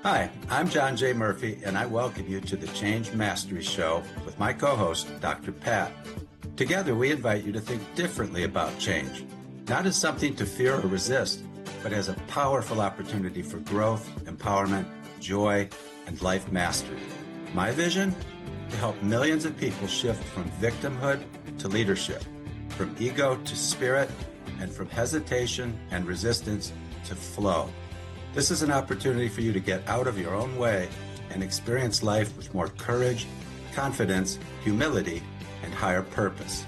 Hi, I'm John J. Murphy, and I welcome you to the Change Mastery Show with my co-host, Dr. Pat. Together, we invite you to think differently about change, not as something to fear or resist, but as a powerful opportunity for growth, empowerment, joy, and life mastery. My vision? To help millions of people shift from victimhood to leadership, from ego to spirit, and from hesitation and resistance to flow. This is an opportunity for you to get out of your own way and experience life with more courage, confidence, humility, and higher purpose.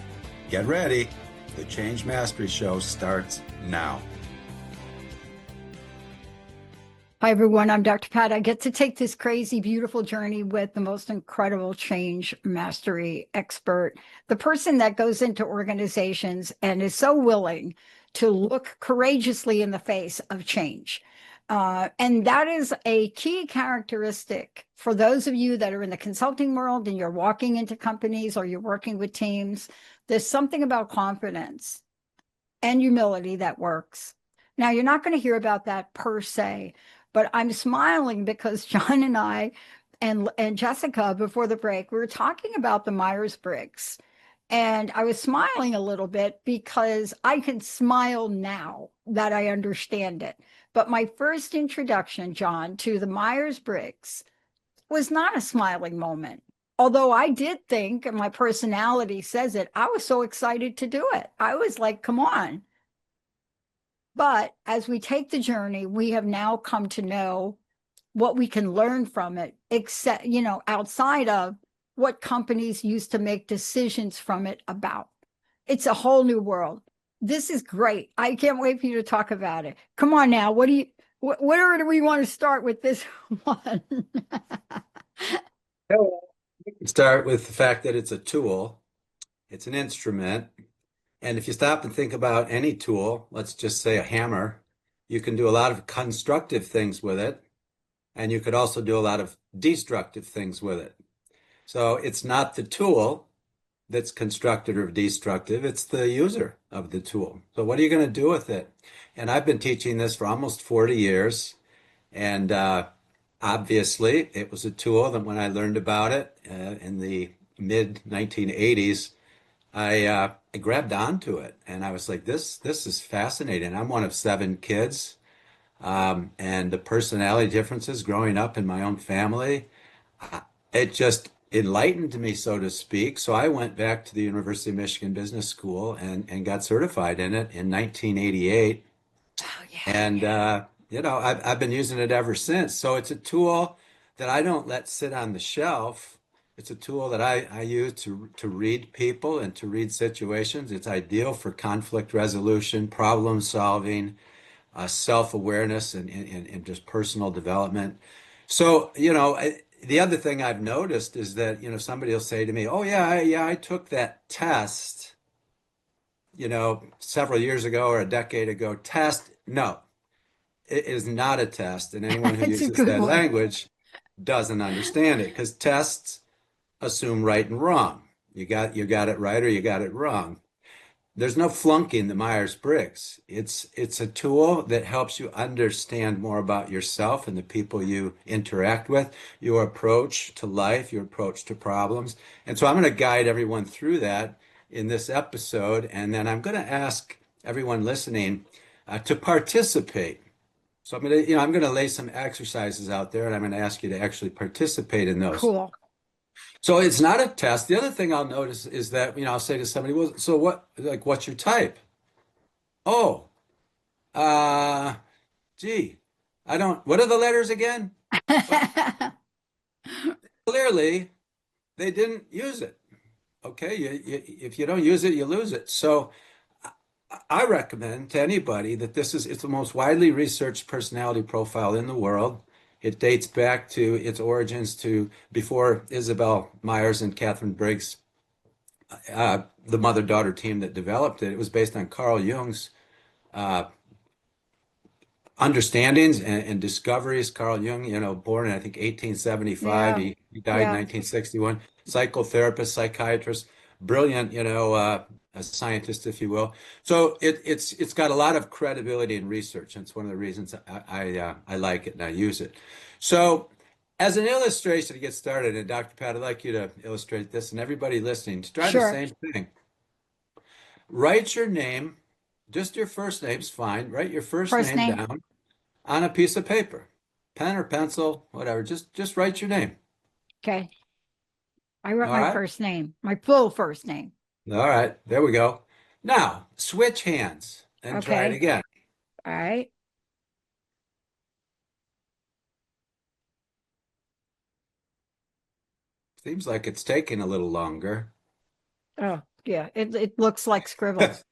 Get ready. The Change Mastery Show starts now. Hi, everyone. I'm Dr. Pat. I get to take this crazy, beautiful journey with the most incredible change mastery expert, the person that goes into organizations and is so willing to look courageously in the face of change. And that is a key characteristic for those of you that are in the consulting world and you're walking into companies or you're working with teams. There's something about confidence and humility that works. Now, you're not going to hear about that per se, but I'm smiling because John and I and Jessica, before the break, we were talking about the Myers-Briggs. And I was smiling a little bit because I can smile now that I understand it. But my first introduction, John, to the Myers-Briggs was not a smiling moment. Although I did think, and my personality says it, I was so excited to do it. I was like, come on. But as we take the journey, we have now come to know what we can learn from it, except, outside of what companies used to make decisions from it about. It's a whole new world. This is great. I can't wait for you to talk about it. Come on now. Where do we want to start with this one? Start with the fact that it's a tool, it's an instrument. And if you stop and think about any tool, let's just say a hammer, you can do a lot of constructive things with it. And you could also do a lot of destructive things with it. So it's not the tool that's constructive or destructive, it's the user of the tool. So what are you going to do with it? And I've been teaching this for almost 40 years. And obviously, it was a tool that when I learned about it in the mid 1980s, I grabbed onto it and I was like, this is fascinating. I'm one of 7 kids, and the personality differences growing up in my own family, it just enlightened me, so to speak. So I went back to the University of Michigan Business School and got certified in it in 1988. Oh, yeah. And I've been using it ever since. So it's a tool that I don't let sit on the shelf. It's a tool that I use to read people and to read situations. It's ideal for conflict resolution, problem solving, self-awareness, and just personal development. So, the other thing I've noticed is that, somebody will say to me, oh, yeah, I took that test, several years ago or a decade ago. Test. No, it is not a test. And anyone who It's a uses good that one. language doesn't understand it because tests assume right and wrong. You got it right or you got it wrong. There's no flunking the Myers-Briggs. It's a tool that helps you understand more about yourself and the people you interact with, your approach to life, your approach to problems. And so I'm going to guide everyone through that in this episode. And then I'm going to ask everyone listening to participate. So I'm going to lay some exercises out there and I'm going to ask you to actually participate in those. Cool. So it's not a test. The other thing I'll notice is that, I'll say to somebody, well, so what's your type? Oh, uh, gee, what are the letters again? Well, clearly they didn't use it. Okay. If you don't use it, you lose it. So I recommend to anybody that it's the most widely researched personality profile in the world. It dates back to its origins to before Isabel Myers and Catherine Briggs, the mother-daughter team that developed it. It was based on Carl Jung's uh, understandings and discoveries. Carl Jung, born in I think 1875, Yeah. he died in Yeah. 1961. Psychotherapist, psychiatrist, brilliant, a scientist, if you will. So it's got a lot of credibility in research, and it's one of the reasons I like it and I use it. So as an illustration to get started, and Dr. Pat, I'd like you to illustrate this, and everybody listening, to try the Sure. same thing. Write your name, just your first name's fine. Write your first First name name. down on a piece of paper, pen or pencil, whatever. Just write your name. Okay. I wrote All my right. first name, my full first name. All right. There we go. Now switch hands and try it Okay. again. All right. Seems like it's taking a little longer. Oh, yeah. It looks like scribbles.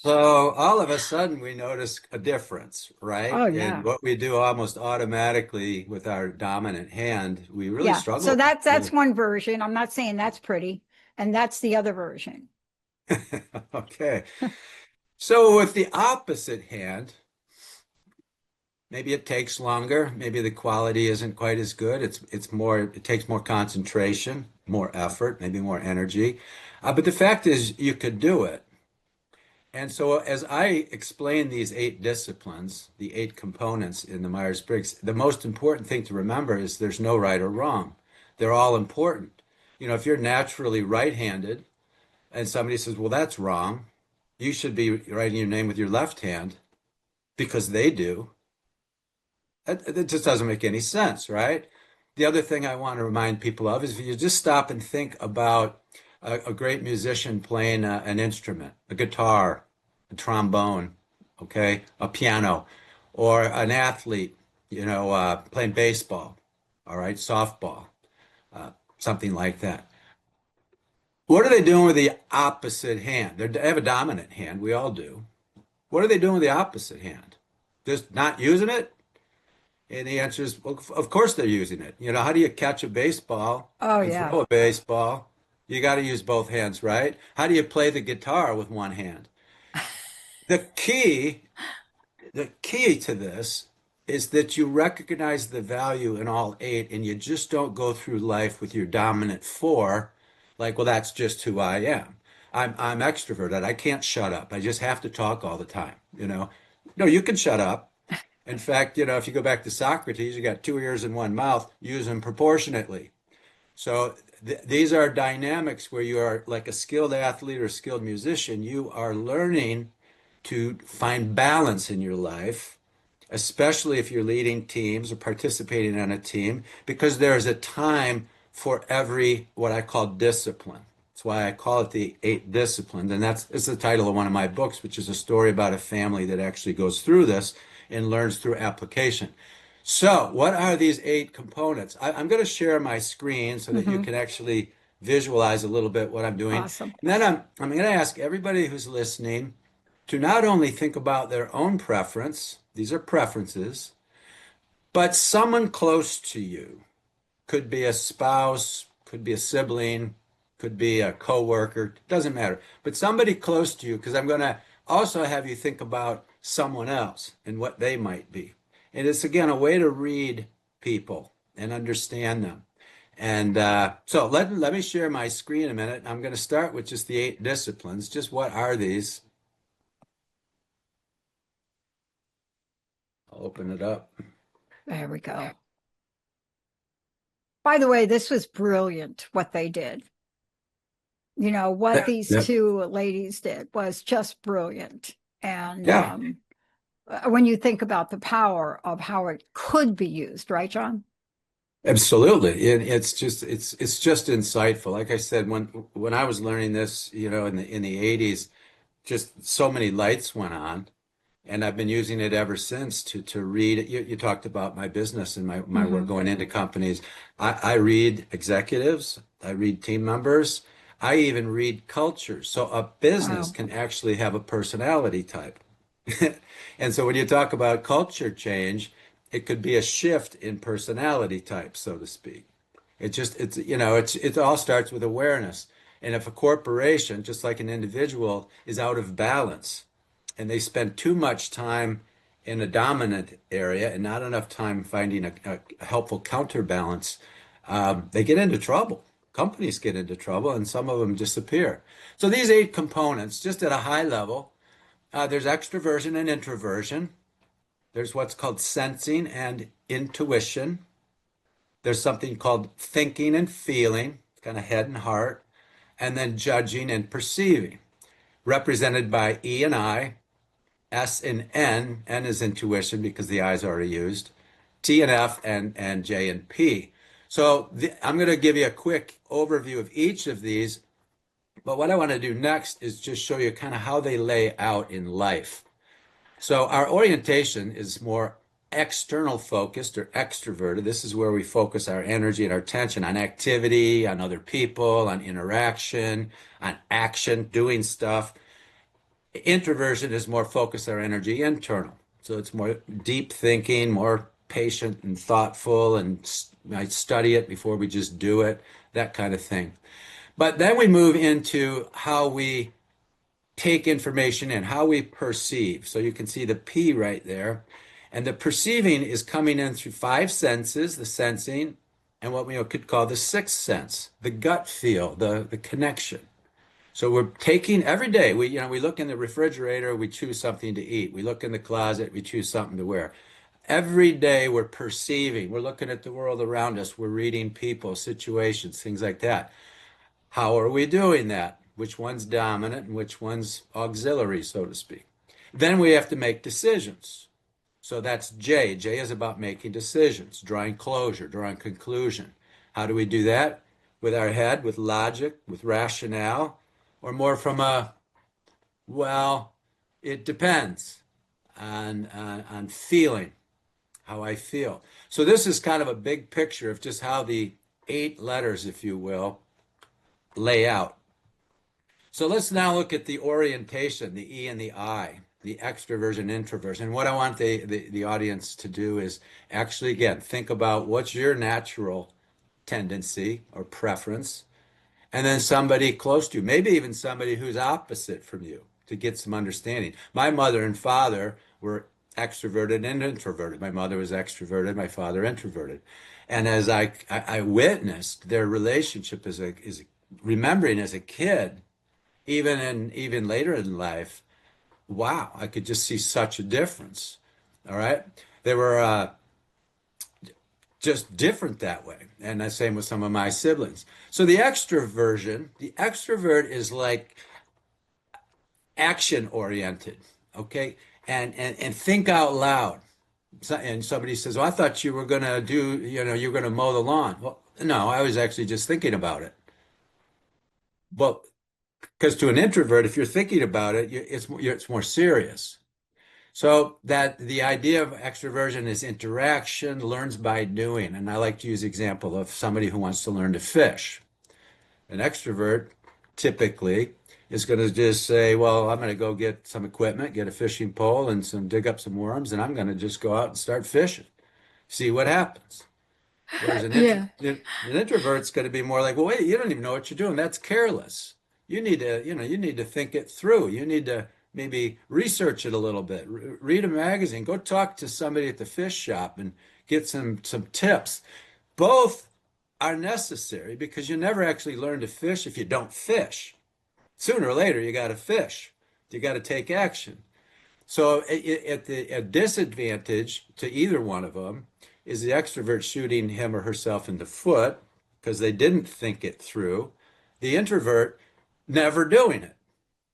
So all of a sudden we notice a difference, right? Oh, And yeah. what we do almost automatically with our dominant hand, we really Yeah. So struggle that's with. one version. I'm not saying that's pretty. And that's the other version. Okay. So with the opposite hand, maybe it takes longer. Maybe the quality isn't quite as good. It's more, it takes more concentration, more effort, maybe more energy. But the fact is you could do it. And so as I explain these eight disciplines, the eight components in the Myers-Briggs, the most important thing to remember is there's no right or wrong. They're all important. If you're naturally right-handed and somebody says, well, that's wrong, you should be writing your name with your left hand because they do. It just doesn't make any sense, right? The other thing I want to remind people of is if you just stop and think about a great musician playing an instrument, a guitar, a trombone, okay, a piano, or an athlete, playing baseball, all right, softball, something like that. What are they doing with the opposite hand? They have a dominant hand. We all do. What are they doing with the opposite hand? Just not using it? And the answer is, well, of course they're using it. How do you catch a baseball Oh, and yeah. throw a baseball? You got to use both hands, right? How do you play the guitar with one hand? The key, the key to this is that you recognize the value in all eight and you just don't go through life with your dominant four, like, well, that's just who I am. I'm extroverted. I can't shut up. I just have to talk all the time. No, you can shut up. In fact, if you go back to Socrates, you got two ears and one mouth, use them proportionately. So these are dynamics where you are like a skilled athlete or a skilled musician. You are learning to find balance in your life, especially if you're leading teams or participating on a team, because there is a time for every what I call discipline. That's why I call it the eight disciplines. And it's the title of one of my books, which is a story about a family that actually goes through this and learns through application. So, what are these eight components? I'm going to share my screen so that you Hmm. can actually visualize a little bit what I'm doing. Awesome. And then I'm going to ask everybody who's listening to not only think about their own preference, these are preferences, but someone close to you. Could be a spouse, could be a sibling, could be a coworker, doesn't matter. But somebody close to you, because I'm going to also have you think about someone else and what they might be. And it's again a way to read people and understand them. And so let me share my screen a minute. I'm going to start with just the eight disciplines. Just what are these? I'll open it up. There we go. By the way, this was brilliant what they did. What these Yep. two ladies did was just brilliant. And Yeah. when you think about the power of how it could be used, right, John? Absolutely. It's just insightful. Like I said, when I was learning this, in the 80s, just so many lights went on. And I've been using it ever since to read. You talked about my business and my work Hmm. going into companies. I read executives, I read team members, I even read cultures. So a business Wow. can actually have a personality type. And so when you talk about culture change, it could be a shift in personality type, so to speak. It all starts with awareness. And if a corporation, just like an individual, is out of balance, and they spend too much time in a dominant area and not enough time finding a helpful counterbalance, they get into trouble companies get into trouble and some of them disappear. So these 8 components, just at a high level, there's extroversion and introversion. There's what's called sensing and intuition. There's something called thinking and feeling, kind of head and heart, and then judging and perceiving, represented by E and I, S and N. N is intuition because the I is already used. T and F and J and P. So I'm going to give you a quick overview of each of these. But what I want to do next is just show you kind of how they lay out in life. So our orientation is more external focused or extroverted. This is where we focus our energy and our attention on activity, on other people, on interaction, on action, doing stuff. Introversion is more focus our energy internal. So it's more deep thinking, more patient and thoughtful, and I study it before we just do it, that kind of thing. But then we move into how we take information in, how we perceive. So you can see the P right there. And the perceiving is coming in through 5 senses, the sensing, and what we could call the sixth sense, the gut feel, the connection. So we're taking every day, we look in the refrigerator, we choose something to eat. We look in the closet, we choose something to wear. Every day we're perceiving, we're looking at the world around us, we're reading people, situations, things like that. How are we doing that? Which one's dominant and which one's auxiliary, so to speak? Then we have to make decisions. So that's J. J is about making decisions, drawing closure, drawing conclusion. How do we do that? With our head, with logic, with rationale, or more from a, well, it depends on feeling, how I feel. So this is kind of a big picture of just how the 8 letters, if you will, lay out. So let's now look at the orientation, the E and the I, the extroversion, introversion. And what I want the audience to do is actually, again, think about what's your natural tendency or preference, and then somebody close to you, maybe even somebody who's opposite from you to get some understanding. My mother and father were extroverted and introverted. My mother was extroverted, my father introverted. And as I witnessed their relationship remembering as a kid, even later in life, wow, I could just see such a difference. All right. They were just different that way. And the same with some of my siblings. So the extrovert is like action oriented, okay? And think out loud. And somebody says, "Well, I thought you were gonna you're gonna mow the lawn." Well, no, I was actually just thinking about it. Well, because to an introvert, if you're thinking about it, it's more serious. So that the idea of extroversion is interaction, learns by doing. And I like to use the example of somebody who wants to learn to fish. An extrovert typically is going to just say, well, I'm going to go get some equipment, get a fishing pole and dig up some worms, and I'm going to just go out and start fishing, see what happens. Whereas Yeah. an introvert's going to be more like, well, wait, you don't even know what you're doing. That's careless. You need to think it through. You need to maybe research it a little bit, read a magazine, go talk to somebody at the fish shop and get some tips. Both are necessary because you never actually learn to fish if you don't fish. Sooner or later, you got to fish. You got to take action. So a disadvantage to either one of them is the extrovert shooting him or herself in the foot because they didn't think it through. The introvert never doing it,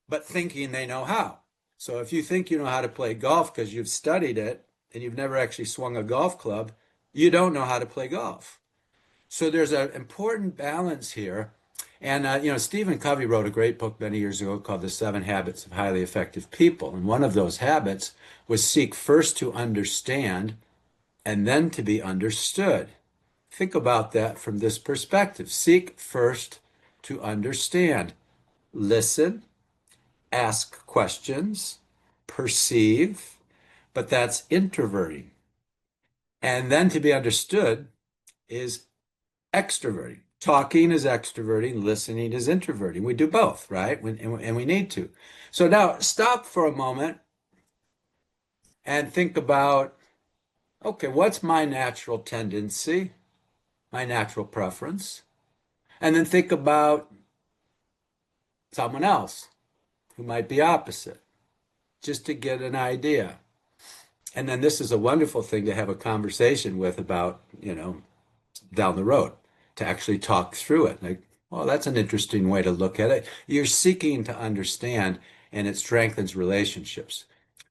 but thinking they know how. So if you think you know how to play golf because you've studied it and you've never actually swung a golf club, you don't know how to play golf. So there's an important balance here. And, Stephen Covey wrote a great book many years ago called The 7 Habits of Highly Effective People. And one of those habits was seek first to understand and then to be understood. Think about that from this perspective. Seek first to understand. Listen, ask questions, perceive, but that's introverting. And then to be understood is extroverting. Talking is extroverting, listening is introverting. We do both, right? And we need to. So now stop for a moment and think about, okay, what's my natural tendency, my natural preference? And then think about someone else who might be opposite, just to get an idea. And then this is a wonderful thing to have a conversation with about, down the road, to actually talk through it. Like, well, that's an interesting way to look at it. You're seeking to understand, and it strengthens relationships.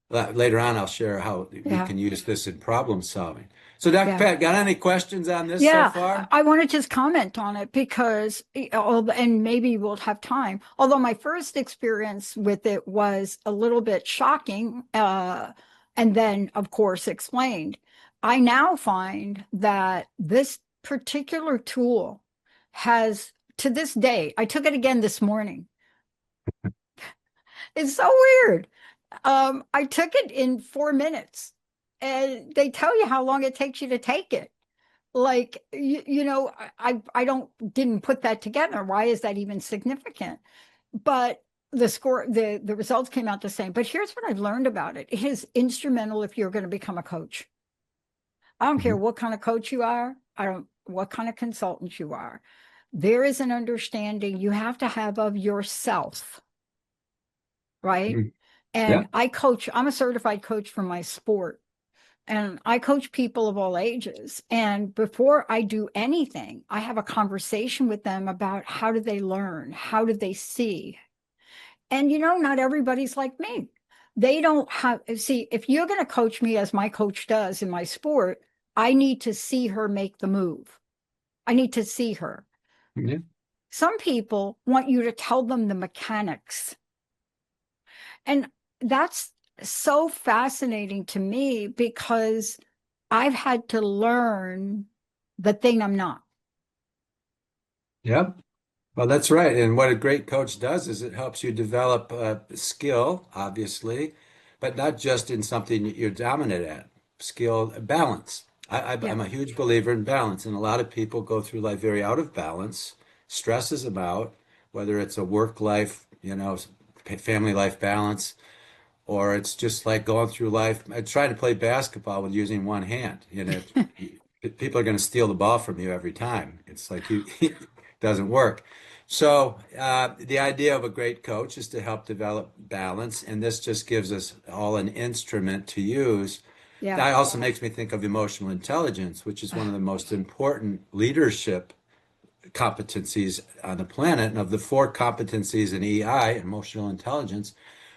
Later on, I'll share how we Yeah. can use this in problem solving. So, Dr. Yeah. Pat, got any questions on this so Yeah, far? I want to just comment on it because, and maybe we'll have time. Although my first experience with it was a little bit shocking, and then, of course, explained. I now find that this particular tool has, to this day, I took it again this morning. It's so weird. I took it in 4 minutes, and they tell you how long it takes you to take it. Like, I don't didn't put that together. Why is that even significant? But the results came out the same. But here's what I've learned about it. It is instrumental if you're going to become a coach. I don't care Mhm. what kind of coach you are. I don't what kind of consultant you are. There is an understanding you have to have of yourself, right? Mhm. And Yeah. I'm a certified coach for my sport. And I coach people of all ages. And before I do anything, I have a conversation with them about how do they learn? How do they see? And not everybody's like me. They don't have, see, if you're going to coach me as my coach does in my sport, I need to see her make the move. I need to see her. Yeah. Some people want you to tell them the mechanics. And that's so fascinating to me because I've had to learn the thing I'm not. Yep. Well, that's right. And what a great coach does is it helps you develop skill, obviously, but not just in something that you're dominant at. Skill, balance. Yeah. I'm a huge believer in balance, and a lot of people go through life very out of balance, stresses about whether it's a work life, family life balance, or it's just like going through life. I try to play basketball with using one hand. People are going to steal the ball from you every time. It's like it doesn't work. So the idea of a great coach is to help develop balance, and this just gives us all an instrument to use. Yeah. That also makes me think of emotional intelligence, which is one of the most important leadership competencies on the planet. And of the four competencies in EI, emotional intelligence,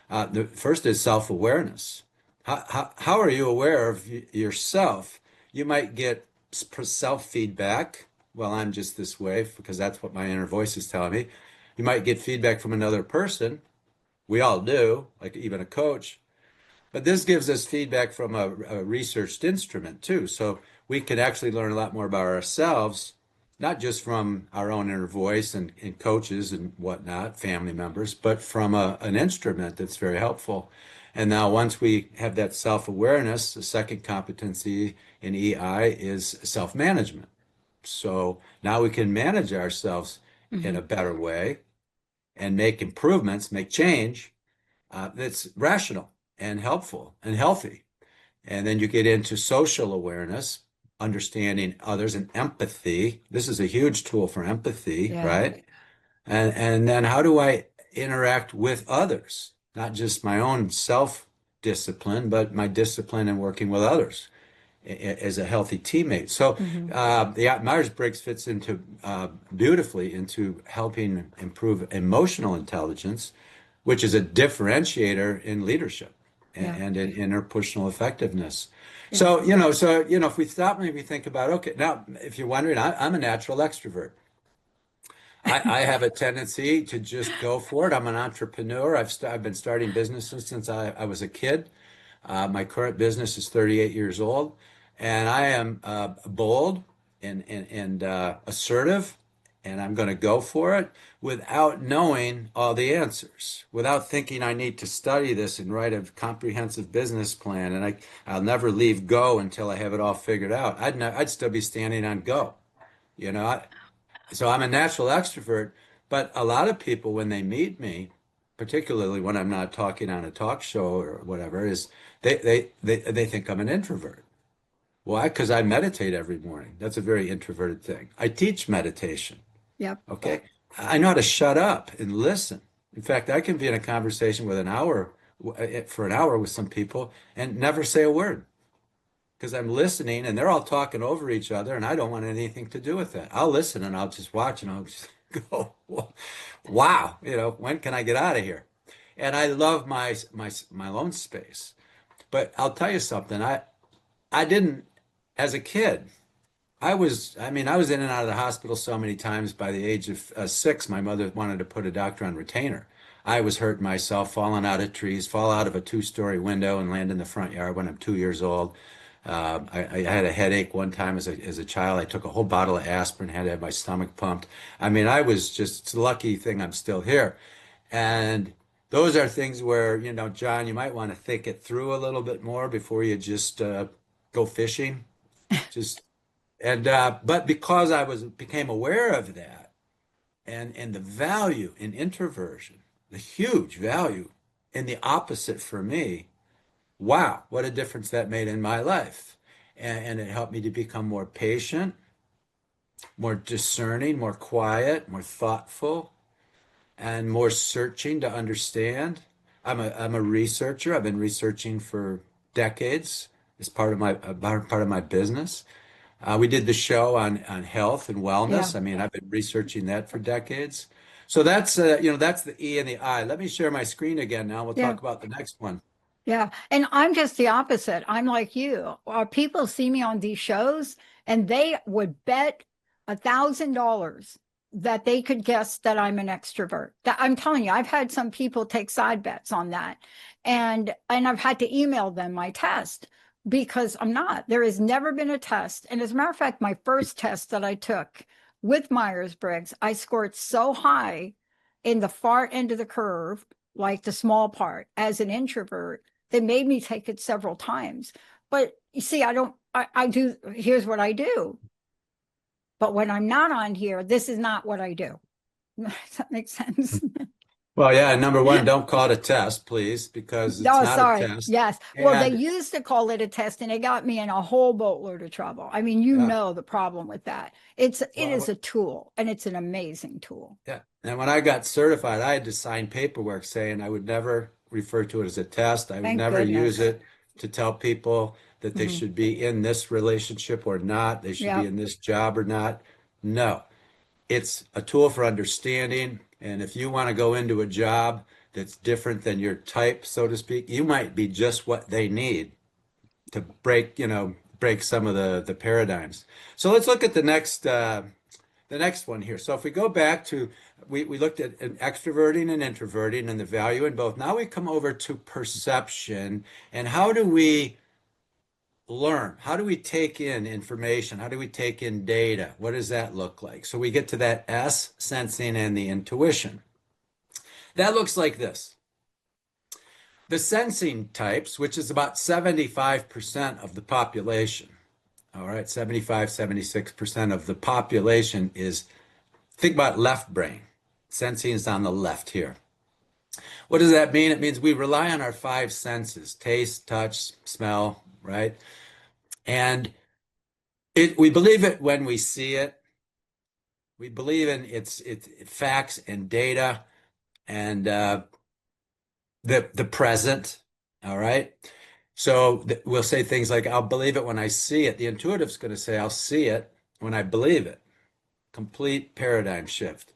the first is self-awareness. How are you aware of yourself? You might get self-feedback. Well, I'm just this way because that's what my inner voice is telling me. You might get feedback from another person. We all do, like even a coach. But this gives us feedback from a researched instrument too. So we can actually learn a lot more about ourselves, not just from our own inner voice and coaches and whatnot, family members, but from an instrument that's very helpful. And now once we have that self-awareness, the second competency in EI is self-management. So now we can manage ourselves in Hmm. a better way and make improvements, make change that's rational and helpful and healthy. And then you get into social awareness, understanding others and empathy. This is a huge tool for empathy, Yeah. right? And then how do I interact with others? Not just my own self-discipline, but my discipline in working with others as a healthy teammate. So Hmm. the Myers-Briggs fits into beautifully into helping improve emotional intelligence, which is a differentiator in leadership Yeah. and in interpersonal effectiveness. Yeah. If we stop and maybe think about, okay, now if you're wondering, I'm a natural extrovert. I have a tendency to just go for it. I'm an entrepreneur. I've been starting businesses since I was a kid. My current business is 38 years old, and I am bold and assertive, and I'm going to go for it without knowing all the answers, without thinking I need to study this and write a comprehensive business plan, and I'll never leave go until I have it all figured out. I'd still be standing on go, you know. So I'm a natural extrovert, but a lot of people, when they meet me, particularly when I'm not talking on a talk show or whatever, is they think I'm an introvert. Why? Because I meditate every morning. That's a very introverted thing. I teach meditation. Yep. Okay. I know how to shut up and listen. In fact, I can be in a conversation with an hour for an hour with some people and never say a word because I'm listening and they're all talking over each other and I don't want anything to do with that. I'll listen and I'll just watch and I'll just go, wow, when can I get out of here? And I love my own space. But I'll tell you something. I didn't as a kid. I was in and out of the hospital so many times. By the age of 6, my mother wanted to put a doctor on retainer. I was hurting myself, falling out of trees, fall out of a two-story window and land in the front yard when I'm 2 years old. I had a headache one time as a child. I took a whole bottle of aspirin, had to have my stomach pumped. I was just, it's a lucky thing I'm still here. And those are things where, John, you might want to think it through a little bit more before you just go fishing. Just but because became aware of that and the value in introversion, the huge value in the opposite for me, wow, what a difference that made in my life. And it helped me to become more patient, more discerning, more quiet, more thoughtful, and more searching to understand. I'm a researcher. I've been researching for decades as part of my business. We did the show on health and Yeah. wellness. I've been researching that for decades. So that's the E and the I. Let me share my screen again now. We'll Yeah. talk about the next one. Yeah. And I'm just the opposite. I'm like you. People see me on these shows and they would bet $1,000 that they could guess that I'm an extrovert. That I'm telling you, I've had some people take side bets on that. And I've had to email them my test because I'm not. There has never been a test. And as a matter of fact, my first test that I took with Myers-Briggs, I scored so high in the far end of the curve, like the small part, as an introvert they made me take it several times. But you see, I do, here's what I do. But when I'm not on here, this is not what I do. Does that make sense? Well, yeah, number one, don't call it a test, please, because it's Oh, not a sorry. test. Yes. Well, they And used to call it a test and it got me in a whole boatload of trouble. I mean, you yeah, know the problem with that. It is well, a tool and it's an amazing tool. yeah. And when I got certified, I had to sign paperwork saying I would never refer to it as a test. I would Thank never use goodness. it to tell people that they Hmm. should be in this relationship or not, they should be Yep. in this job or not. No, it's a tool for understanding. And if you want to go into a job that's different than your type, so to speak, you might be just what they need to break some of the paradigms. So let's look at the next one here. So if we go back to, we looked at an extroverting and introverting and the value in both. Now we come over to perception and how do we learn? How do we take in information? How do we take in data? What does that look like? So we get to that S, sensing and the intuition. That looks like this. The sensing types, which is about 75% of the population, all right, 75, 76% of the population is, think about left brain. Sensing is on the left here. What does that mean? It means we rely on our five senses, taste, touch, smell, right? And we believe it when we see it. We believe in its facts and data and the present. All right. So we'll say things like, I'll believe it when I see it. The intuitive's going to say, I'll see it when I believe it. Complete paradigm shift.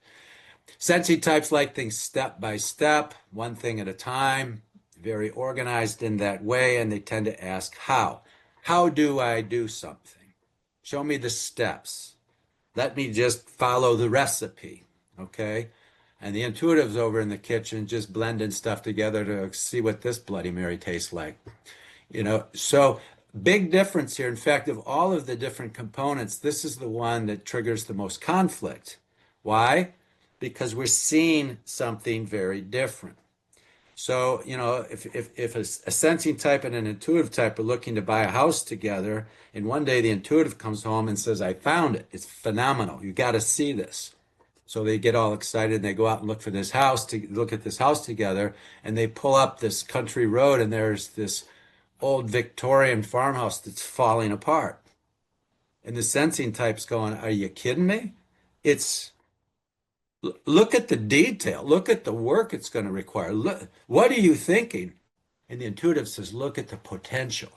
Sensing types like things step by step, one thing at a time, very organized in that way, and they tend to ask, how? How do I do something? Show me the steps. Let me just follow the recipe, okay? And the intuitives over in the kitchen just blending stuff together to see what this Bloody Mary tastes like. So big difference here. In fact, of all of the different components, this is the one that triggers the most conflict. Why? Because we're seeing something very different. So, if a sensing type and an intuitive type are looking to buy a house together, and one day the intuitive comes home and says, I found it. It's phenomenal. You got to see this. So they get all excited and they go out and look for this house to look at this house together. And they pull up this country road and there's this old Victorian farmhouse that's falling apart. And the sensing type's going, are you kidding me? It's Look at the detail. Look at the work it's going to require. Look, what are you thinking? And the intuitive says, look at the potential.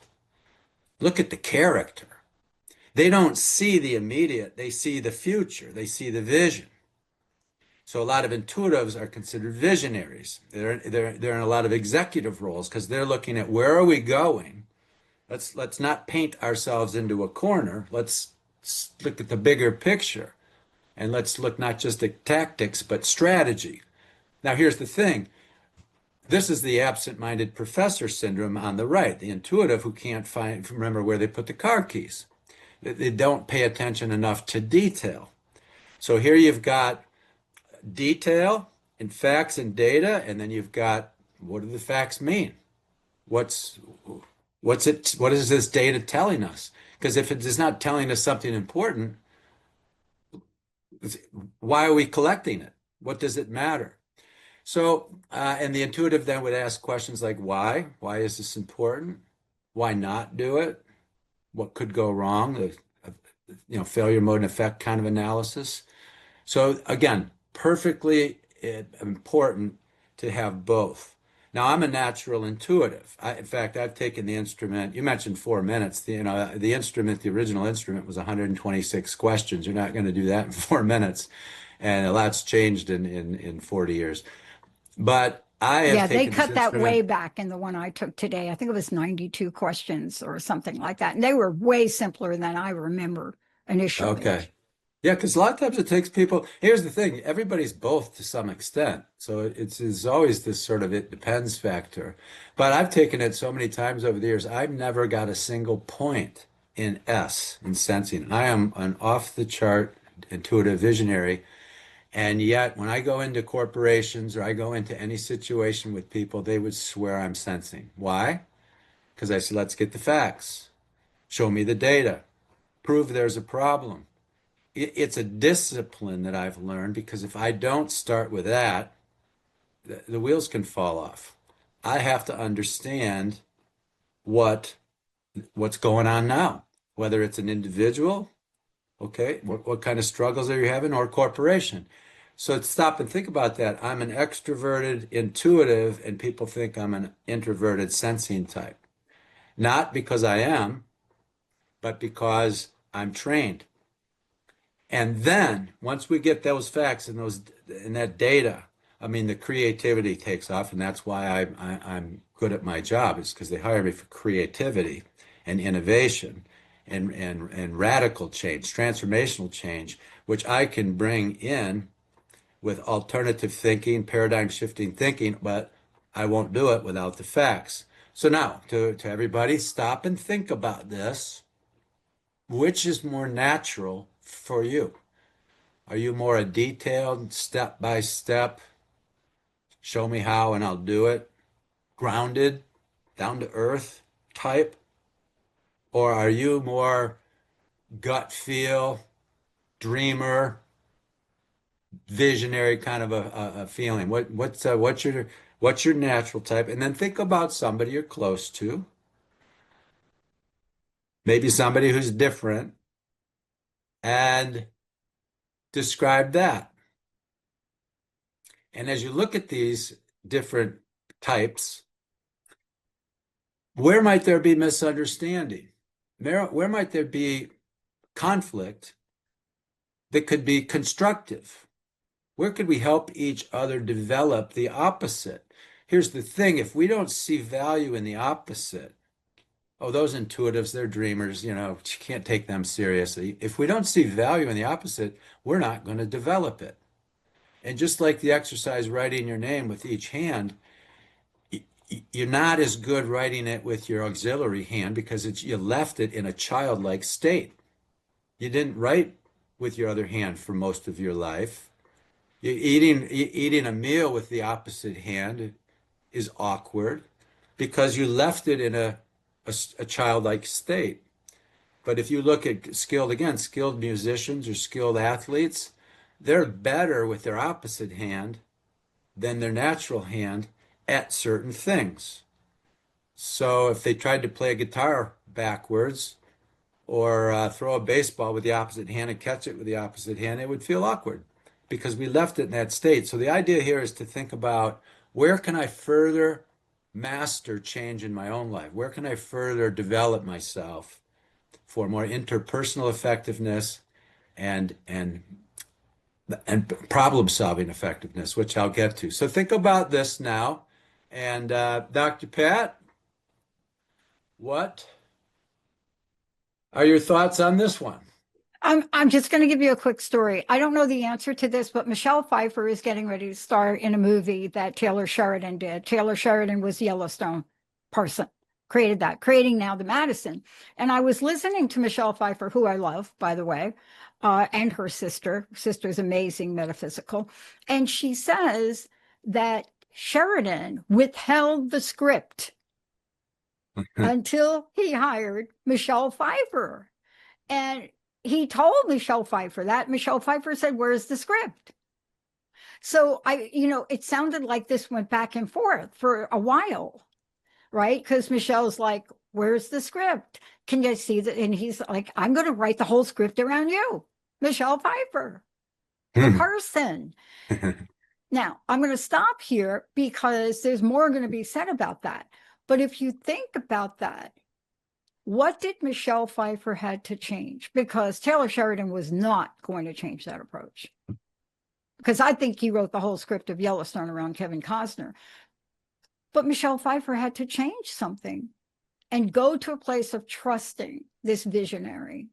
Look at the character. They don't see the immediate, they see the future, they see the vision. So a lot of intuitives are considered visionaries. They're in a lot of executive roles because they're looking at where are we going? Let's not paint ourselves into a corner. Let's look at the bigger picture and let's look not just at tactics but strategy. Now here's the thing. This is the absent-minded professor syndrome on the right, the intuitive who can't remember where they put the car keys. They don't pay attention enough to detail. So here you've got detail and facts and data, and then you've got what do the facts mean? What's what's it? What is this data telling us? Because if it is not telling us something important, why are we collecting it? What does it matter? So, and the intuitive then would ask questions like why? Why is this important? Why not do it? What could go wrong? Failure mode and effect kind of analysis. So again, perfectly important to have both. Now, I'm a natural intuitive. In fact, I've taken the instrument. You mentioned 4 minutes. The instrument, the original instrument was 126 questions. You're not going to do that in 4 minutes. And a lot's changed in 40 years. But I have Yeah, they taken this cut that way instrument. back in the one I took today. I think it was 92 questions or something like that. And they were way simpler than I remember initially. Okay. Yeah, because a lot of times it takes people. Here's the thing, everybody's both to some extent. So it's always this sort of it depends factor. But I've taken it so many times over the years, I've never got a single point in S in sensing. I am an off the chart intuitive visionary. And yet when I go into corporations or I go into any situation with people, they would swear I'm sensing. Why? Because I said, let's get the facts. Show me the data. Prove there's a problem. It's a discipline that I've learned because if I don't start with that, the wheels can fall off. I have to understand what what's going on now, whether it's an individual, okay, what kind of struggles are you having, or a corporation. So stop and think about that. I'm an extroverted intuitive, and people think I'm an introverted sensing type. Not because I am, but because I'm trained. And then once we get those facts and those and that data, I mean, the creativity takes off, and that's why I'm good at my job. Is because they hire me for creativity and innovation and radical change, transformational change, which I can bring in with alternative thinking, paradigm shifting thinking, but I won't do it without the facts. So now, to everybody, stop and think about this. Which is more natural for you? Are you more a detailed, step by step, show me how and I'll do it, grounded, down to earth type? Or are you more gut feel, dreamer, visionary kind of a feeling? What's your natural type? And then think about somebody you're close to, maybe somebody who's different, and describe that. And as you look at these different types, where might there be misunderstanding? Where might there be conflict that could be constructive? Where could we help each other develop the opposite? Here's the thing, if we don't see value in the opposite, oh, those intuitives, they're dreamers, you can't take them seriously. If we don't see value in the opposite, we're not going to develop it. And just like the exercise writing your name with each hand, you're not as good writing it with your auxiliary hand because you left it in a childlike state. You didn't write with your other hand for most of your life. Eating a meal with the opposite hand is awkward because you left it in a childlike state. But if you look at skilled musicians or skilled athletes, they're better with their opposite hand than their natural hand at certain things. So if they tried to play a guitar backwards or throw a baseball with the opposite hand and catch it with the opposite hand, it would feel awkward. because we left it in that state. So the idea here is to think about where can I further master change in my own life? Where can I further develop myself for more interpersonal effectiveness and and and problem solving effectiveness, which I'll get to. So think about this now. And Dr. Pat, what are your thoughts on this one? I'm just going to give you a quick story. I don't know the answer to this, but Michelle Pfeiffer is getting ready to star in a movie that Taylor Sheridan did. Taylor Sheridan was the Yellowstone person, created that, creating now the Madison. And I was listening to Michelle Pfeiffer, who I love, by the way, and her sister. Sister's amazing, metaphysical. And she says that Sheridan withheld the script until he hired Michelle Pfeiffer. And he told Michelle Pfeiffer that. Michelle Pfeiffer said, "Where's the script?" So it sounded like this went back and forth for a while, right? Because Michelle's like, "Where's the script? Can you see that?" And he's like, "I'm going to write the whole script around you, Michelle Pfeiffer, the person." Now, I'm going to stop here because there's more going to be said about that. But if you think about that, what did Michelle Pfeiffer had to change? Because Taylor Sheridan was not going to change that approach. Because I think he wrote the whole script of Yellowstone around Kevin Costner. But Michelle Pfeiffer had to change something and go to a place of trusting this visionary.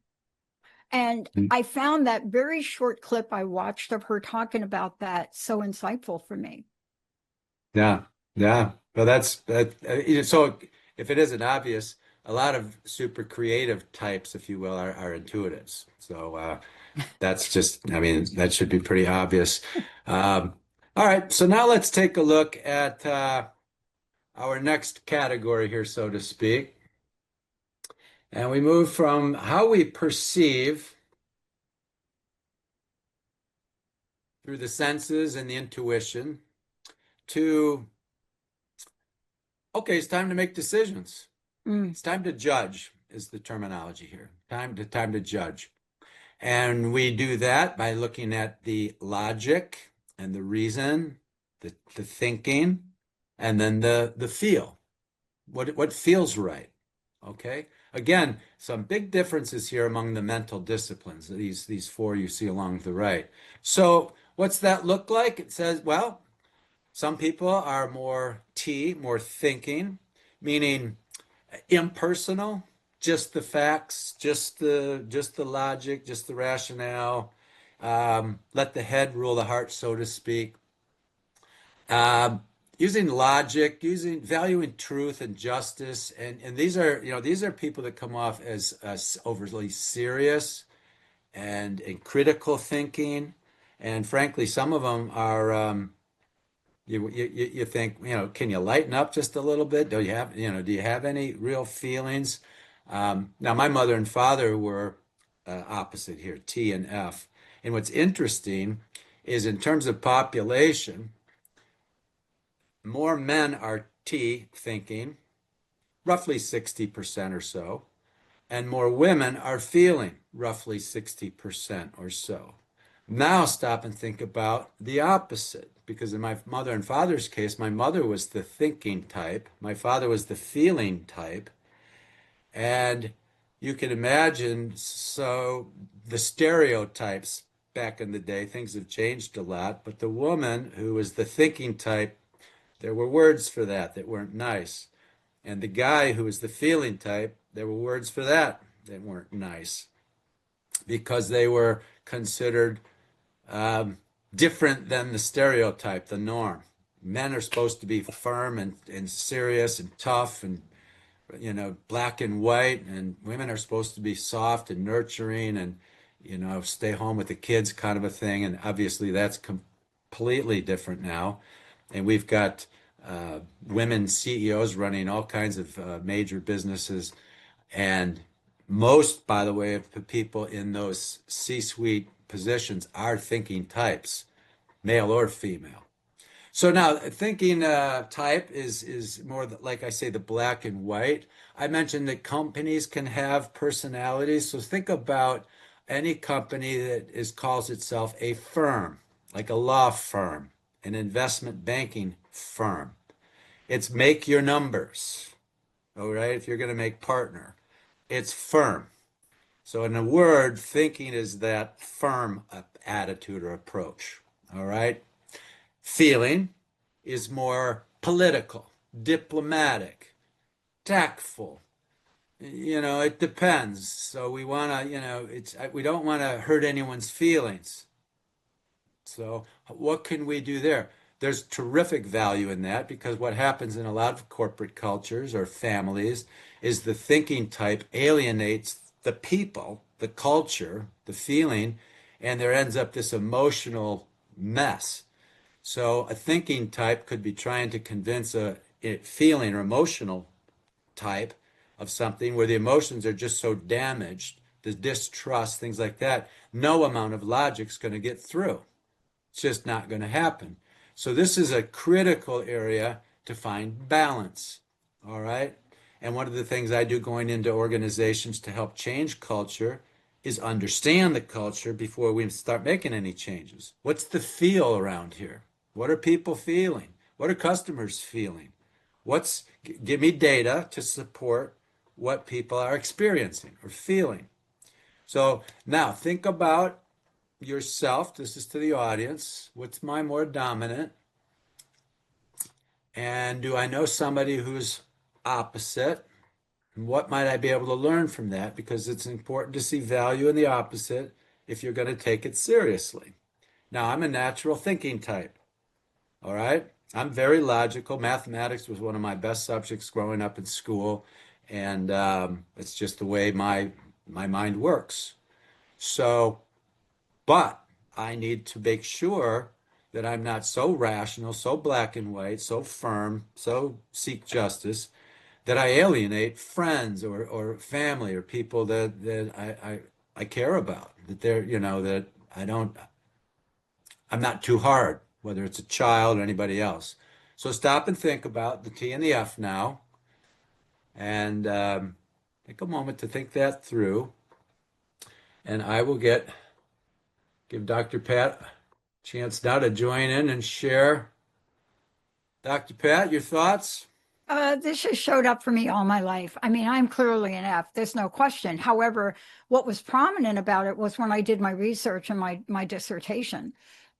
And I found that very short clip I watched of her talking about that so insightful for me. Yeah, yeah. Well, that's that. So if it isn't obvious, a lot of super creative types, if you will, are intuitives. So that's just, I mean, that should be pretty obvious. All right, so now let's take a look at our next category here, so to speak. And we move from how we perceive through the senses and the intuition to, okay, it's time to make decisions. It's time to judge is the terminology here. Time to judge. And we do that by looking at the logic and the reason, the thinking, and then the feel. What feels right. Okay. Again, some big differences here among the mental disciplines, these four you see along the right. So what's that look like? It says, well, some people are more more thinking, meaning impersonal, just the facts, just the logic, just the rationale. Let the head rule the heart, so to speak. Um, Using logic, using valuing truth and justice, and these are people that come off as overly serious and critical thinking, and frankly, some of them are. You think, can you lighten up just a little bit? Do you have any real feelings? Now, my mother and father were opposite here, T and F. And what's interesting is in terms of population, more men are T thinking, roughly 60% or so, and more women are feeling, roughly 60% or so. Now stop and think about the opposite, because in my mother and father's case, my mother was the thinking type, my father was the feeling type, and you can imagine, so the stereotypes back in the day, things have changed a lot, but the woman who was the thinking type, there were words for that weren't nice. And the guy who was the feeling type, there were words for that weren't nice because they were considered different than the stereotype, the norm. Men are supposed to be firm and serious and tough and black and white, and women are supposed to be soft and nurturing and stay home with the kids kind of a thing. And obviously that's completely different now. And we've got women CEOs running all kinds of major businesses. And most, by the way, of the people in those C-suite positions are thinking types, male or female. So now thinking type is more like I say, the black and white. I mentioned that companies can have personalities. So think about any company that calls itself a firm. like a law firm, an investment banking firm. It's make your numbers, all right? If you're going to make partner, it's firm. So in a word, thinking is that firm attitude or approach, all right? Feeling is more political, diplomatic, tactful. It depends. So we want to, we don't want to hurt anyone's feelings. So what can we do there? There's terrific value in that because what happens in a lot of corporate cultures or families is the thinking type alienates the people, the culture, the feeling, and there ends up this emotional mess. So a thinking type could be trying to convince a feeling or emotional type of something where the emotions are just so damaged, the distrust, things like that, no amount of logic's going to get through. It's just not going to happen. So this is a critical area to find balance. All right. And one of the things I do going into organizations to help change culture is understand the culture before we start making any changes. What's the feel around here? What are people feeling? What are customers feeling? Give me data to support what people are experiencing or feeling. So now think about yourself. This is to the audience. What's my more dominant? And do I know somebody who's opposite? And what might I be able to learn from that? Because it's important to see value in the opposite if you're going to take it seriously. Now, I'm a natural thinking type. All right. I'm very logical. Mathematics was one of my best subjects growing up in school. And it's just the way my mind works. So, but I need to make sure that I'm not so rational, so black and white, so firm, so seek justice that I alienate friends or family or people that I care about, that they're, that I'm not too hard, whether it's a child or anybody else. So stop and think about the T and the F now and take a moment to think that through. And I will give Dr. Pat a chance now to join in and share. Dr. Pat, your thoughts? This has showed up for me all my life. I mean, I'm clearly an F. There's no question. However, what was prominent about it was when I did my research and my dissertation,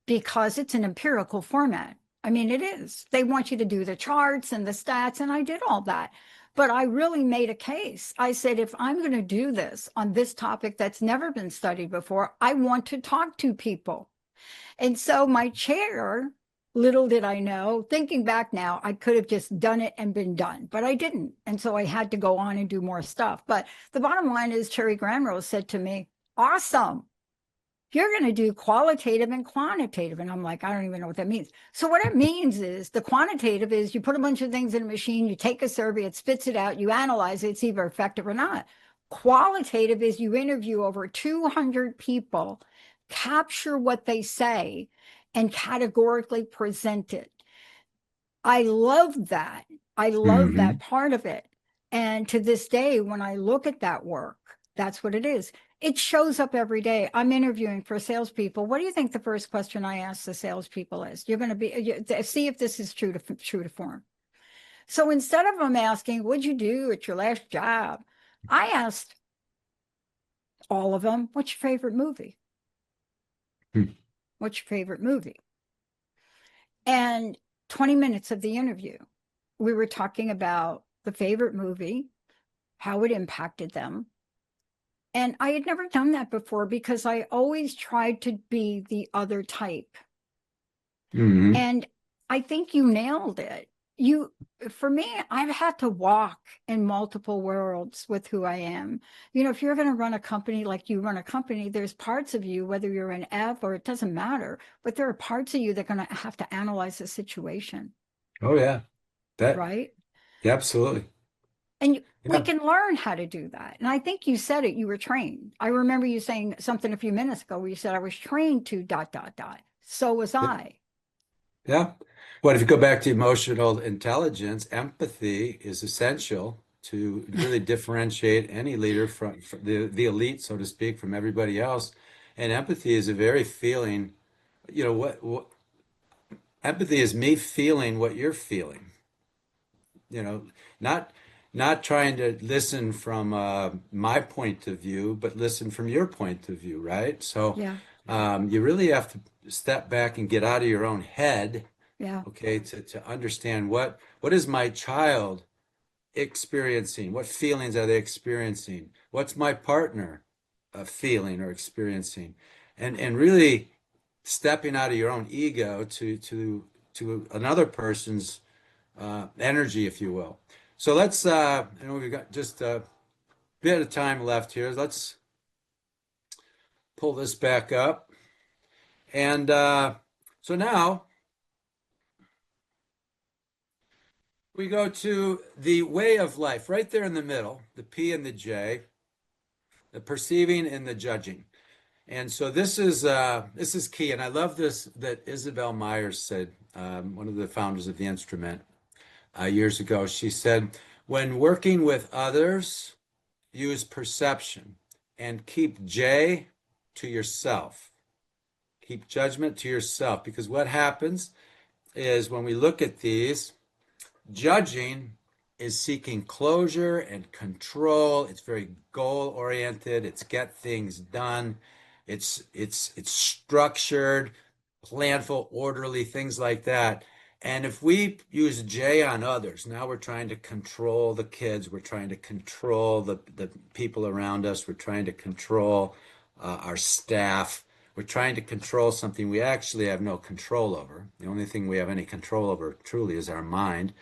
because it's an empirical format. I mean, it is. They want you to do the charts and the stats, and I did all that. But I really made a case. I said, if I'm going to do this on this topic that's never been studied before, I want to talk to people. And so my chair, little did I know, thinking back now, I could have just done it and been done, but I didn't. And so I had to go on and do more stuff. But the bottom line is Cherry Granrose said to me, awesome. You're going to do qualitative and quantitative. And I'm like, I don't even know what that means. So what it means is the quantitative is you put a bunch of things in a machine, you take a survey, it spits it out, you analyze it, it's either effective or not. Qualitative is you interview over 200 people, capture what they say, and categorically present it. I love that. I love that Hmm. part of it. And to this day, when I look at that work, that's what it is. It shows up every day. I'm interviewing for salespeople. What do you think the first question I ask the salespeople is? You're going to see if this is true to form. So instead of them asking, "What'd you do at your last job?" I asked all of them, "What's your favorite movie? What's your favorite movie?" And 20 minutes of the interview, we were talking about the favorite movie, how it impacted them. And I had never done that before because I always tried to be the other type. Hmm. And I think you nailed it. You, for me, I've had to walk in multiple worlds with who I am. If you're going to run a company like you run a company, there's parts of you, whether you're an F or it doesn't matter, but there are parts of you that are going to have to analyze the situation, Oh yeah, that right? yeah, absolutely. And we Yeah, can learn how to do that. And I think you said it, you were trained. I remember you saying something a few minutes ago where you said, I was trained to dot, dot, dot. So was I. yeah. Well, if you go back to emotional intelligence, empathy is essential to really differentiate any leader from the elite, so to speak, from everybody else. And empathy is a very feeling what empathy is me feeling what you're feeling, you know, not not trying to listen from my point of view, but listen from your point of view, right? So Yeah. you really have to step back and get out of your own head, Yeah. okay, to understand what is my child experiencing? What feelings are they experiencing? What's my partner feeling or experiencing? And really stepping out of your own ego to another person's energy, if you will. So let's, I know we've got just a bit of time left here. Let's pull this back up. And so now we go to the way of life, right there in the middle, the P and the J, the perceiving and the judging. And so this is key, and I love this that Isabel Myers said, one of the founders of the instrument, years ago. She said, "When working with others, use perception and keep J to yourself. Keep judgment to yourself, because what happens is when we look at these, judging is seeking closure and control. It's very goal oriented. It's get things done. It's structured, planful, orderly, things like that. And if we use J on others, now we're trying to control the kids. We're trying to control the people around us. We're trying to control our staff. We're trying to control something we actually have no control over. The only thing we have any control over truly is our mind.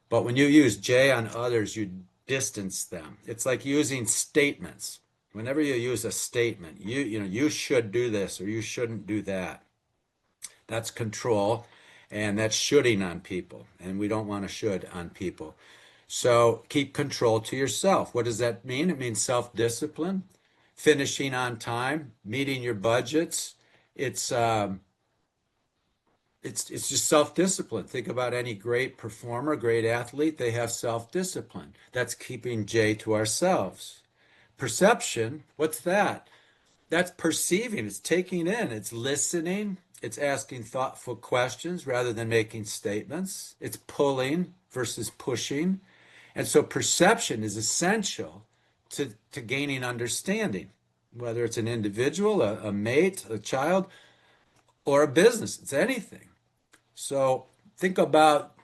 But when you use J on others, you distance them. It's like using statements. Whenever you use a statement, you should do this or you shouldn't do that. That's control, and that's shoulding on people. And we don't want to should on people. So keep control to yourself. What does that mean? It means self-discipline, finishing on time, meeting your budgets. It's um, it's just self-discipline. Think about any great performer, great athlete, they have self-discipline. That's keeping J to ourselves. Perception, what's that? That's perceiving, it's taking in, it's listening, it's asking thoughtful questions rather than making statements. It's pulling versus pushing. And so perception is essential to gaining understanding, whether it's an individual, a mate, a child, or a business. It's anything. So think about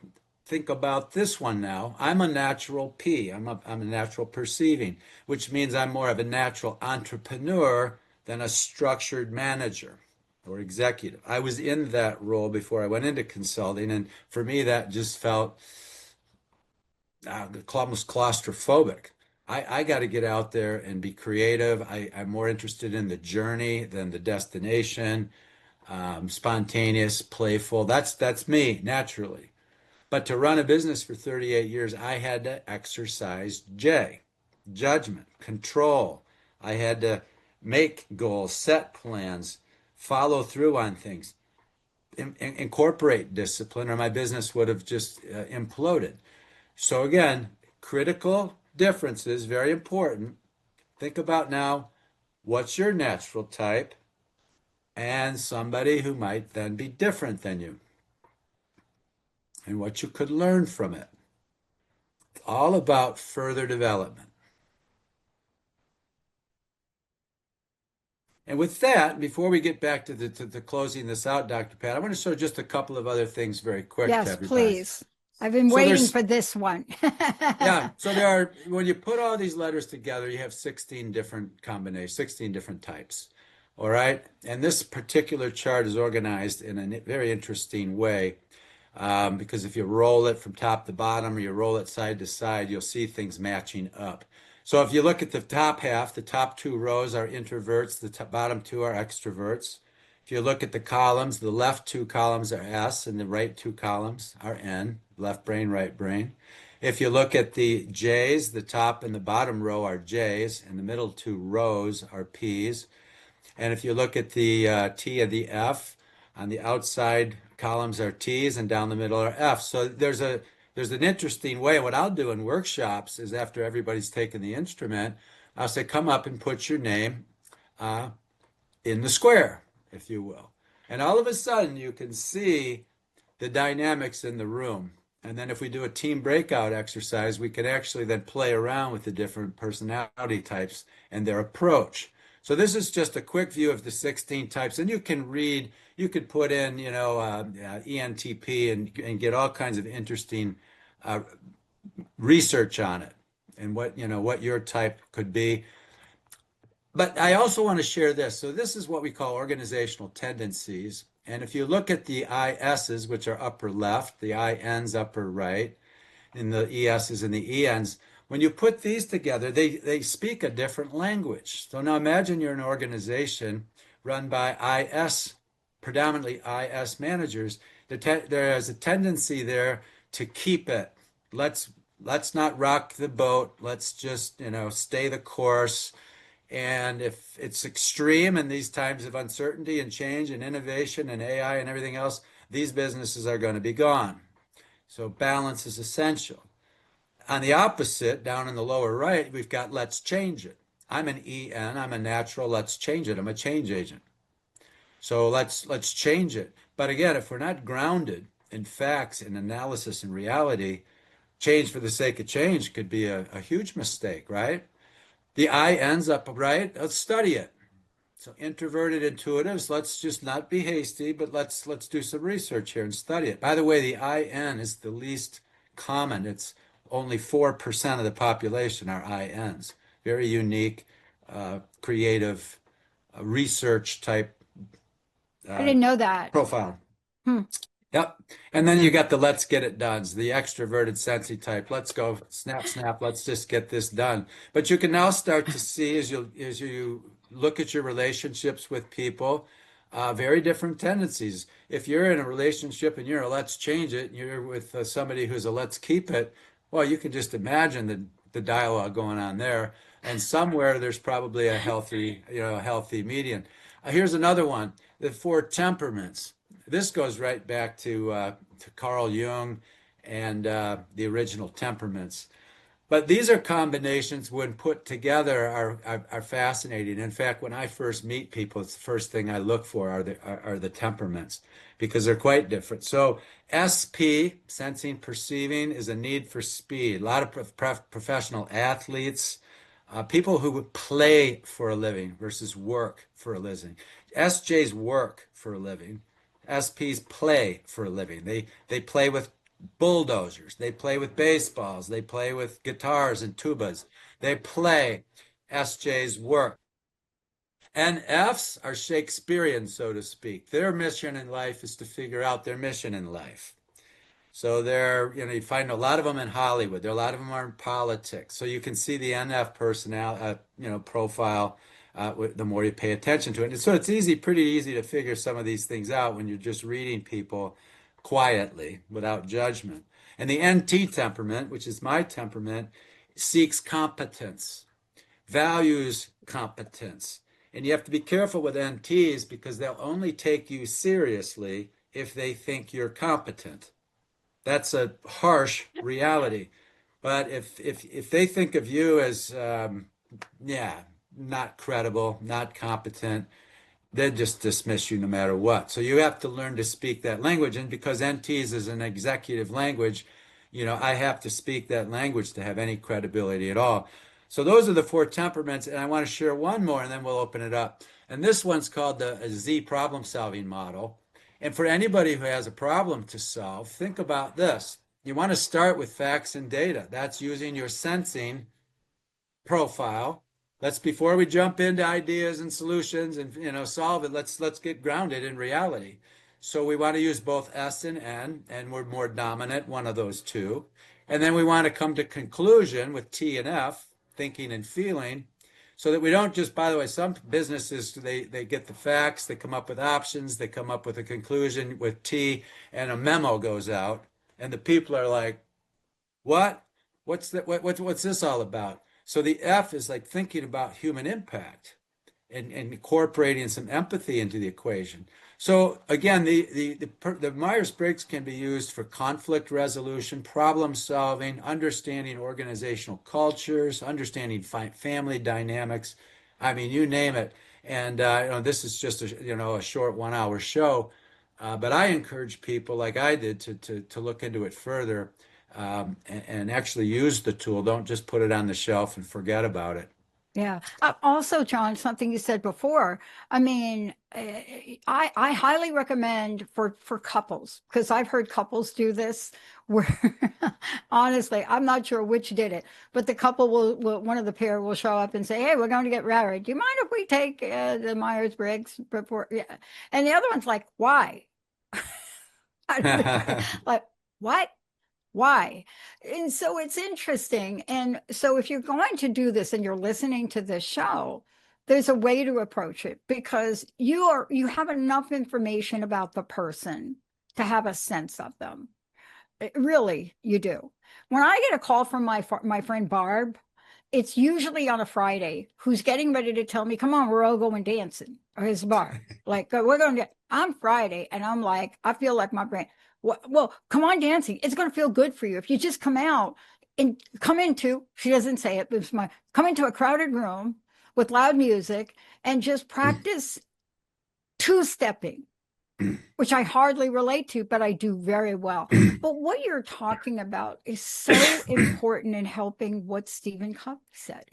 this one now. I'm a natural P. I'm a natural perceiving, which means I'm more of a natural entrepreneur than a structured manager or executive. I was in that role before I went into consulting, and for me, that just felt almost claustrophobic. I got to get out there and be creative. I'm more interested in the journey than the destination. Spontaneous, playful. That's me naturally. But to run a business for 38 years, I had to exercise J, judgment, control. I had to make goals, set plans, follow through on things, incorporate discipline, or my business would have just imploded. So again, critical differences, very important. Think about now, what's your natural type and somebody who might then be different than you and what you could learn from it. All about further development. And with that, before we get back to closing this out, Dr. Pat, I want to show just a couple of other things very quick to Yes, everybody. please. I've been So waiting there's, for this one. yeah, so there are, when you put all these letters together, you have 16 different combinations, 16 different types. All right. And this particular chart is organized in a very interesting way. Because if you roll it from top to bottom or you roll it side to side, you'll see things matching up. So if you look at the top half, the top two rows are introverts, the bottom two are extroverts. If you look at the columns, the left two columns are S and the right two columns are N, left brain, right brain. If you look at the J's, the top and the bottom row are J's, and the middle two rows are P's. And if you look at the T and the F, on the outside columns are T's and down the middle are F's. So there's an interesting way. What I'll do in workshops is after everybody's taken the instrument, I'll say, come up and put your name uh, in the square, if you will. And all of a sudden, you can see the dynamics in the room. And then if we do a team breakout exercise, we can actually then play around with the different personality types and their approach. So this is just a quick view of the 16 types, and you can read, you could put in, ENTP and get all kinds of interesting uh, research on it and what your type could be. But I also want to share this. So this is what we call organizational tendencies. And if you look at the ISs, which are upper left, the INs upper right, and the ESs and the ENs, when you put these together, they speak a different language. So now imagine you're an organization run by IS, predominantly IS managers. There is a tendency there to keep it. Let's let's not rock the boat. Let's just, stay the course. And if it's extreme in these times of uncertainty and change and innovation and AI and everything else, these businesses are going to be gone. So balance is essential. On the opposite, down in the lower right, we've got let's change it. I'm an EN, I'm a natural, let's change it. I'm a change agent. So let's change it. But again, if we're not grounded in facts and analysis and reality, change for the sake of change could be a huge mistake, right? The I ends up right. Let's study it. So introverted intuitives, let's just not be hasty, but let's do some research here and study it. By the way, the IN is the least common. It's only 4% of the population are INs. Very unique, creative, research type I uh, didn't know that. profile. Hmm. Yep. And then you got the let's get it done, the extroverted sensey type. Let's go, snap, snap, let's just get this done. But you can now start to see as you look at your relationships with people, very different tendencies. If you're in a relationship and you're a let's change it, and you're with somebody who's a let's keep it, well, you can just imagine the dialogue going on there. And somewhere there's probably a healthy median. Here's another one, the four temperaments. This goes right back to Carl Jung and the original temperaments. But these are combinations when put together are fascinating. In fact, when I first meet people, it's the first thing I look for are the temperaments because they're quite different. So SP, sensing, perceiving, is a need for speed. A lot of professional athletes, people who would play for a living versus work for a living. SJs work for a living. SPs play for a living. They play with bulldozers. They play with baseballs. They play with guitars and tubas. They play. SJs work. And Fs are Shakespearean, so to speak. Their mission in life is to figure out their mission in life. So you find a lot of them in Hollywood. A lot of them are in politics. So you can see the NF profile, the more you pay attention to it. And so it's pretty easy to figure some of these things out when you're just reading people quietly without judgment. And the NT temperament, which is my temperament, seeks competence, values competence. And you have to be careful with NTs because they'll only take you seriously if they think you're competent. That's a harsh reality. But if they think of you as yeah, not credible, not competent, they just dismiss you no matter what. So you have to learn to speak that language. And because NTs is an executive language, I have to speak that language to have any credibility at all. So those are the four temperaments. And I want to share one more and then we'll open it up. And this one's called the Z problem solving model. And for anybody who has a problem to solve, think about this. You want to start with facts and data. That's using your sensing profile. Let's before we jump into ideas and solutions and solve it, let's get grounded in reality. So we want to use both S and N, and we're more dominant, one of those two. And then we want to come to conclusion with T and F, thinking and feeling, so that we don't just, by the way, some businesses, they get the facts, they come up with options, they come up with a conclusion with T, and a memo goes out, and the people are like, what? What's this all about? So the F is like thinking about human impact and incorporating some empathy into the equation. So again, the Myers-Briggs can be used for conflict resolution, problem solving, understanding organizational cultures, understanding family dynamics. I mean, you name it. And this is just a short 1 hour show, but I encourage people like I did to look into it further, and actually use the tool. Don't just put it on the shelf and forget about it. Yeah. Also, John, something you said before. I mean, I highly recommend for couples because I've heard couples do this where honestly, I'm not sure which did it, but the couple will one of the pair will show up and say, "Hey, we're going to get married. Do you mind if we take the Myers-Briggs report?" Yeah. And the other one's like, "Why?" Like, what? Why? And so it's interesting. And so if you're going to do this and you're listening to this show, there's a way to approach it because you have enough information about the person to have a sense of them. Really, you do. When I get a call from my friend Barb, it's usually on a Friday, who's getting ready to tell me, "Come on, we're all going dancing." Or his bar. Like, we're going to, on Friday. And I'm like, I feel like my brain, well, come on dancing. It's going to feel good for you. If you just come out and come into, she doesn't say it, but it's come into a crowded room with loud music and just practice two-stepping, which I hardly relate to, but I do very well. But what you're talking about is so important in helping what Stephen Covey said,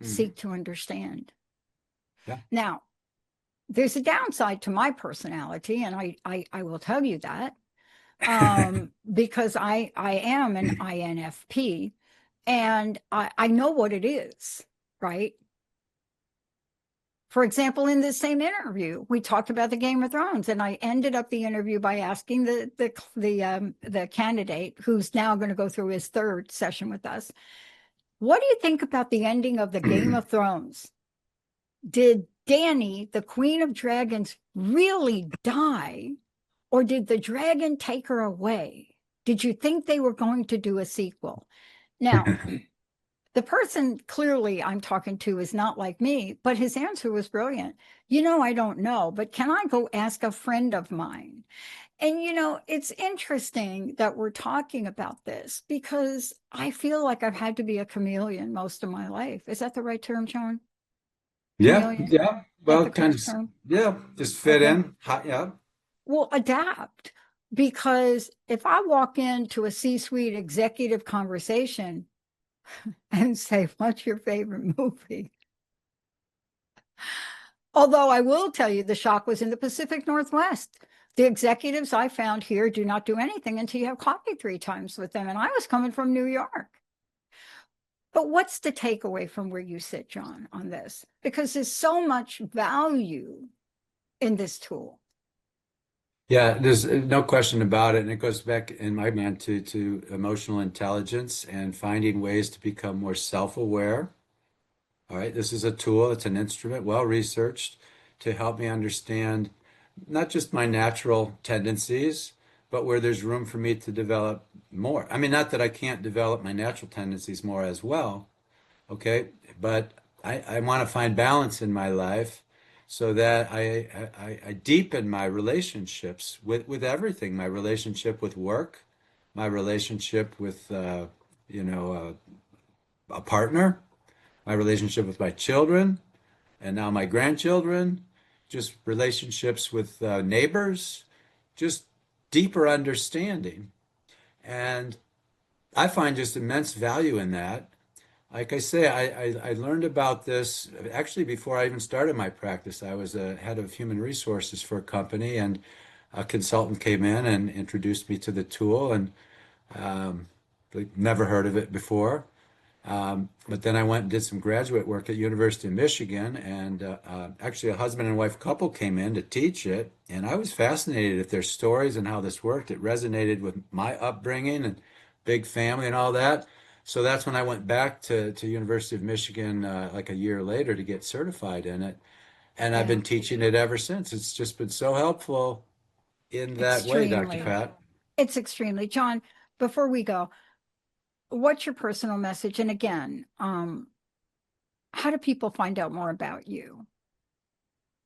seek to understand. Yeah. Now, there's a downside to my personality, and I will tell you that, because I am an INFP, and I know what it is, right? For example, in this same interview, we talked about the Game of Thrones, and I ended up the interview by asking the candidate who's now going to go through his third session with us, "What do you think about the ending of the Game of Thrones? Did Dany, the Queen of Dragons, really die, or did the dragon take her away? Did you think they were going to do a sequel?" Now, the person clearly I'm talking to is not like me, but his answer was brilliant. I don't know, but can I go ask a friend of mine? And it's interesting that we're talking about this because I feel like I've had to be a chameleon most of my life. Is that the right term, John? Yeah, Chameleon? yeah. That Well, the kind of, correct term? yeah, just fit Okay. in. Yeah. Well, adapt. Because if I walk into a C-suite executive conversation and say, "What's your favorite movie?" Although I will tell you, the shock was in the Pacific Northwest. The executives I found here do not do anything until you have coffee 3 times with them. And I was coming from New York. But what's the takeaway from where you sit, John, on this? Because there's so much value in this tool. Yeah, there's no question about it. And it goes back in my mind to emotional intelligence and finding ways to become more self-aware. All right, this is a tool, it's an instrument, well researched to help me understand not just my natural tendencies, but where there's room for me to develop more. I mean, not that I can't develop my natural tendencies more as well, okay? But I want to find balance in my life so that I deepen my relationships with everything, my relationship with work, my relationship with, a partner, my relationship with my children, and now my grandchildren, just relationships with neighbors, just deeper understanding. And I find just immense value in that. Like I say, I learned about this actually before I even started my practice. I was a head of human resources for a company, and a consultant came in and introduced me to the tool, and like, never heard of it before. But then I went and did some graduate work at University of Michigan, and actually a husband and wife couple came in to teach it, and I was fascinated at their stories and how this worked. It resonated with my upbringing and big family and all that. So that's when I went back to University of Michigan like a year later to get certified in it, and I've Yeah, been teaching it ever since. It's just been so helpful in that way, Dr. extremely. Pat. It's extremely. John, before we go, what's your personal message? And again, how do people find out more about you?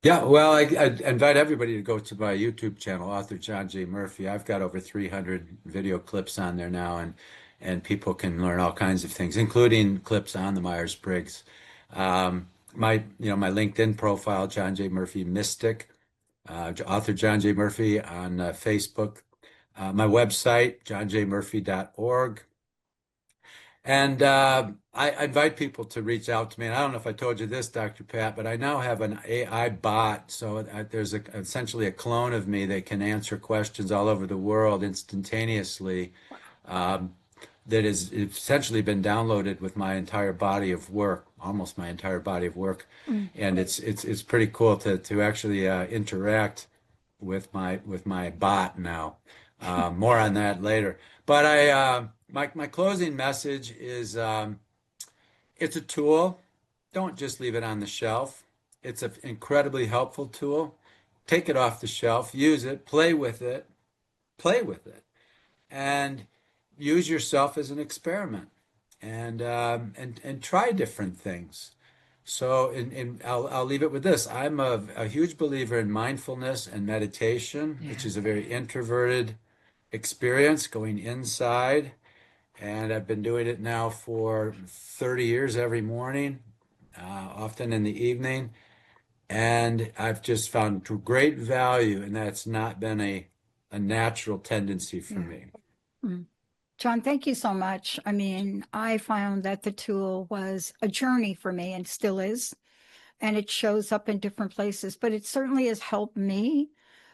Yeah, well, I invite everybody to go to my YouTube channel, author John J. Murphy. I've got over 300 video clips on there now, and people can learn all kinds of things, including clips on the Myers-Briggs. Um, my LinkedIn profile, John J. Murphy Mystic, author John J. Murphy on Facebook, my website, johnjmurphy.org. And I invite people to reach out to me. And I don't know if I told you this, Dr. Pat, but I now have an AI bot. So there's essentially a clone of me that can answer questions all over the world instantaneously. That has essentially been downloaded with my entire body of work, almost my entire body of work, and it's pretty cool to actually interact with my bot now. More on that later. But my closing message is it's a tool. Don't just leave it on the shelf. It's an incredibly helpful tool. Take it off the shelf, use it, play with it, and use yourself as an experiment, and try different things. So, I'll leave it with this. I'm a huge believer in mindfulness and meditation, which is a very introverted experience, going inside. And I've been doing it now for 30 years every morning, often in the evening. And I've just found great value, and that's not been a natural tendency for me. John, thank you so much. I mean, I found that the tool was a journey for me and still is, and it shows up in different places, but it certainly has helped me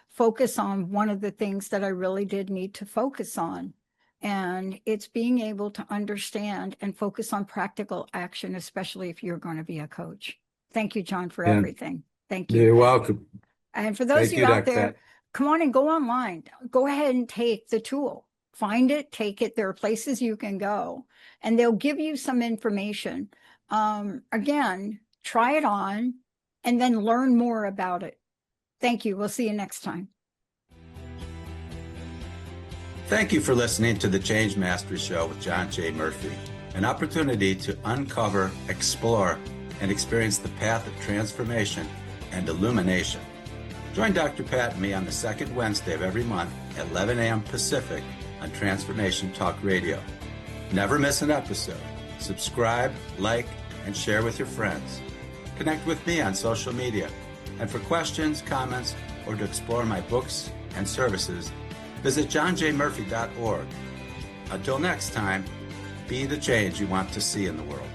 focus on one of the things that I really did need to focus on. And it's being able to understand and focus on practical action, especially if you're going to be a coach. Thank you, John, for everything. Thank you. You're welcome. And for those of you out there, come on and go online. Go ahead and take the tool. Find it, take it. There are places you can go, and they'll give you some information. Again, try it on and then learn more about it. Thank you. We'll see you next time. Thank you for listening to the Change Mastery Show with John J. Murphy, an opportunity to uncover, explore, and experience the path of transformation and illumination. Join Dr. Pat and me on the second Wednesday of every month at 11 a.m. Pacific on Transformation Talk Radio. Never miss an episode. Subscribe, like, and share with your friends. Connect with me on social media. And for questions, comments, or to explore my books and services, visit johnjmurphy.org. Until next time, be the change you want to see in the world.